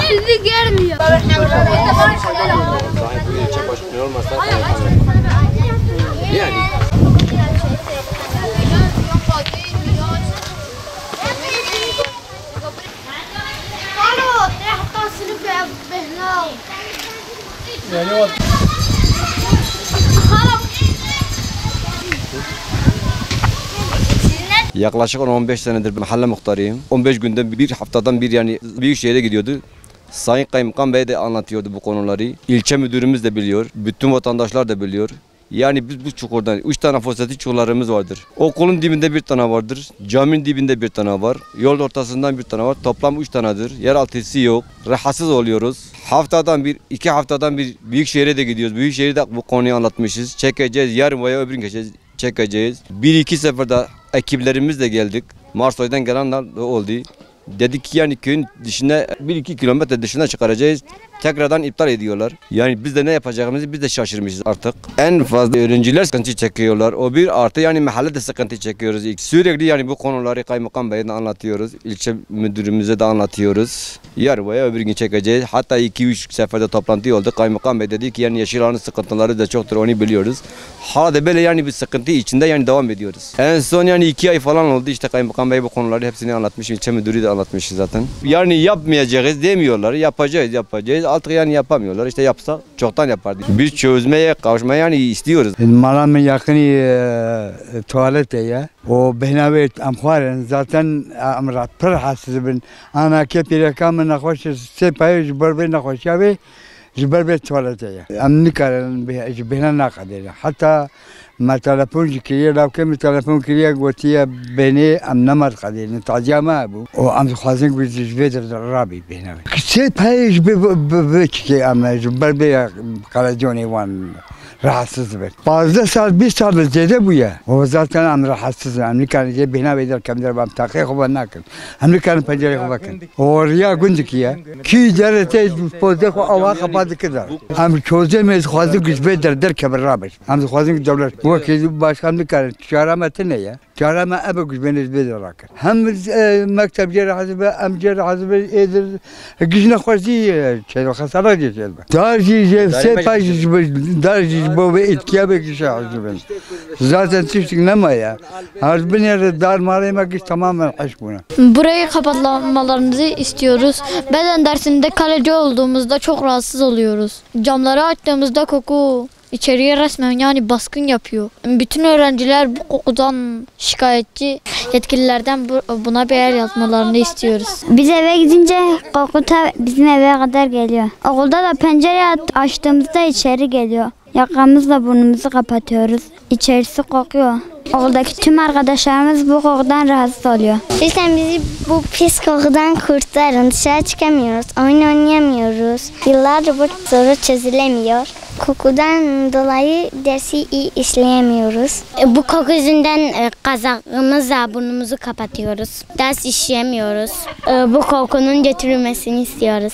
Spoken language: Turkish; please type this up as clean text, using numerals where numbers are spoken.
Sizi görmüyor. Yani. Yaklaşık 15 senedir mahalle muhtarıyım. 15 günde bir haftadan bir yani Büyükşehir'e gidiyordu. Sayın Kaymakam Bey de anlatıyordu bu konuları. İlçe müdürümüz de biliyor. Bütün vatandaşlar da biliyor. Yani biz bu çukurdan 3 tane fosfatik çukurlarımız vardır. Okulun dibinde bir tane vardır. Caminin dibinde bir tane var. Yol ortasından bir tane var. Toplam 3 tanedir. Yeraltısı yok. Rahatsız oluyoruz. Haftadan bir, 2 haftadan bir Büyükşehir'e de gidiyoruz. Büyükşehir'de bu konuyu anlatmışız. Çekeceğiz. Yarın veya öbür gün çekeceğiz. 1-2 seferde ekiplerimizle geldik. Marsoy'dan gelenler oldu. Dedik ki yani köyün dışına 1-2 kilometre dışına çıkaracağız. Tekrardan iptal ediyorlar. Yani biz de ne yapacağımızı biz de şaşırmışız artık. En fazla öğrenciler sıkıntı çekiyorlar. O bir artı yani mahallede sıkıntı çekiyoruz. Sürekli yani bu konuları Kaymakam Bey'e de anlatıyoruz. İlçe müdürümüze de anlatıyoruz. Yarın veya öbür gün çekeceğiz. Hatta 2-3 seferde toplantı oldu. Kaymakam Bey dedi ki yani Yeşilan'ın sıkıntıları da çoktur, onu biliyoruz. Hala da böyle yani bir sıkıntı içinde yani devam ediyoruz. En son yani 2 ay falan oldu işte Kaymakam Bey bu konuları hepsini anlatmış. İlçe müdürü de anlatmış zaten. Yani yapmayacağız demiyorlar. Yapacağız. Artık yani yapamıyorlar. İşte yapsa çoktan yapardık. Biz çözmeye, kavuşmaya yani istiyoruz. Malam yakını tuvalete ya. O benavet amxaren zaten amrat per hasibin. Ana kepire kamın nahoş sepay jbarbe nahoş ya jbarbe tuvalete ya. Amni karan behna naqadir. Hatta ما تلفون كريه لو كم تلفون كريه قوتيه بيني ام نمر قدير نتعجى ما ابو وام خوازن بيجبد الرابي بينه كسي بايج بكي ام جبر بي قلاجوني وان rahatsız ver. Bazı saat bir saat zede bu ya. O zaten am rahatsız. Amerikan je bina beder kamder bam takı kovan nakın. Amerikan pencere bakın. Oraya gündük ya. Ki derete pozde ko ava kapadı kadar. Am çözemez khazı güçbe der kebrabeş. Am khazı devlet. Bu ki başkanlık kar. Çaramatı ne ya? Çarama abe güçbe beder rakı. Hem mektep cer hazbe am cer hazbe edir. Güçne khozi çelo khasara geçel. Darji je sepaj darji bu etkiye bekişe hazben. Zaten çiftlik ne ya? Hazben yerde dar mağlaymak tamamen aşk buna. Burayı kapatmalarınızı istiyoruz. Beden dersinde kaleci olduğumuzda çok rahatsız oluyoruz. Camları açtığımızda koku içeriye resmen yani baskın yapıyor. Bütün öğrenciler bu kokudan şikayetçi, yetkililerden buna bir el yazmalarını istiyoruz. Biz eve gidince koku ta bizim eve kadar geliyor. Okulda da pencere açtığımızda içeri geliyor. Yakamızla burnumuzu kapatıyoruz. İçerisi kokuyor. Okuldaki tüm arkadaşlarımız bu kokudan rahatsız oluyor. Lütfen bizi bu pis kokudan kurtarın. Dışarı çıkamıyoruz, oyun oynayamıyoruz. Yıllardır bu soru çözülemiyor. Kokudan dolayı dersi iyi işleyemiyoruz. Bu koku yüzünden kazağımızla burnumuzu kapatıyoruz. Ders işleyemiyoruz. Bu kokunun götürülmesini istiyoruz.